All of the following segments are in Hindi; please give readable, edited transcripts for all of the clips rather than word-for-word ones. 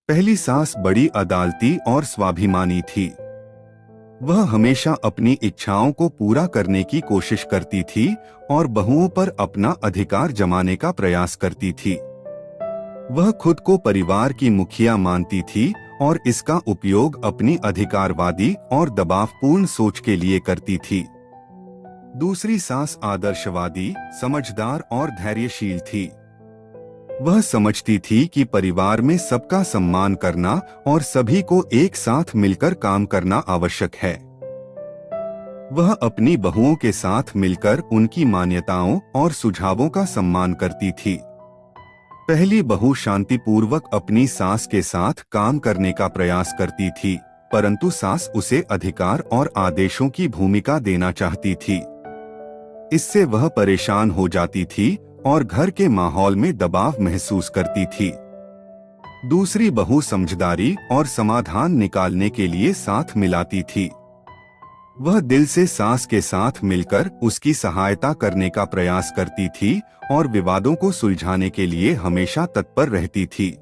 पहली सास बड़ी अदालती और स्वाभिमानी थी। वह हमेशा अपनी इच्छाओं को पूरा करने की कोशिश करती थी और बहुओं पर अपना अधिकार जमाने का प्रयास करती थी। वह खुद को परिवार की मुखिया मानती थी और इसका उपयोग अपनी अधिकारवादी और दबावपूर्ण सोच के लिए करती थी। दूसरी सास आदर्शवादी, समझदार और धैर्यशील थी। वह समझती थी कि परिवार में सबका सम्मान करना और सभी को एक साथ मिलकर काम करना आवश्यक है। वह अपनी बहुओं के साथ मिलकर उनकी मान्यताओं और सुझावों का सम्मान करती थी। पहली बहू शांतिपूर्वक अपनी सास के साथ काम करने का प्रयास करती थी, परंतु सास उसे अधिकार और आदेशों की भूमिका देना चाहती थी। इससे वह परेशान हो जाती थी और घर के माहौल में दबाव महसूस करती थी। दूसरी बहू समझदारी और समाधान निकालने के लिए साथ मिलाती थी। वह दिल से सास के साथ मिलकर उसकी सहायता करने का प्रयास करती थी और विवादों को सुलझाने के लिए हमेशा तत्पर रहती थी।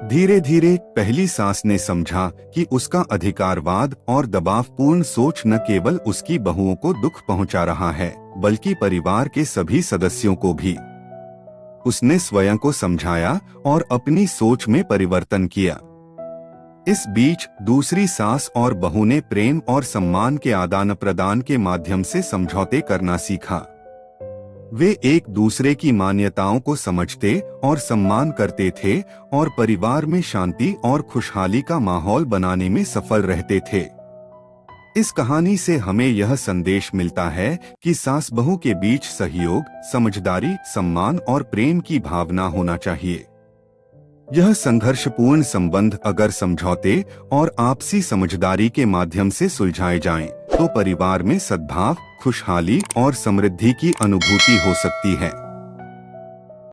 धीरे धीरे पहली सास ने समझा कि उसका अधिकारवाद और दबावपूर्ण सोच न केवल उसकी बहुओं को दुख पहुंचा रहा है, बल्कि परिवार के सभी सदस्यों को भी। उसने स्वयं को समझाया और अपनी सोच में परिवर्तन किया। इस बीच दूसरी सास और बहू ने प्रेम और सम्मान के आदान प्रदान के माध्यम से समझौते करना सीखा। वे एक दूसरे की मान्यताओं को समझते और सम्मान करते थे और परिवार में शांति और खुशहाली का माहौल बनाने में सफल रहते थे। इस कहानी से हमें यह संदेश मिलता है कि सास बहू के बीच सहयोग, समझदारी, सम्मान और प्रेम की भावना होना चाहिए। यह संघर्षपूर्ण संबंध अगर समझौते और आपसी समझदारी के माध्यम से सुलझाए जाएं, तो परिवार में सद्भाव, खुशहाली और समृद्धि की अनुभूति हो सकती है।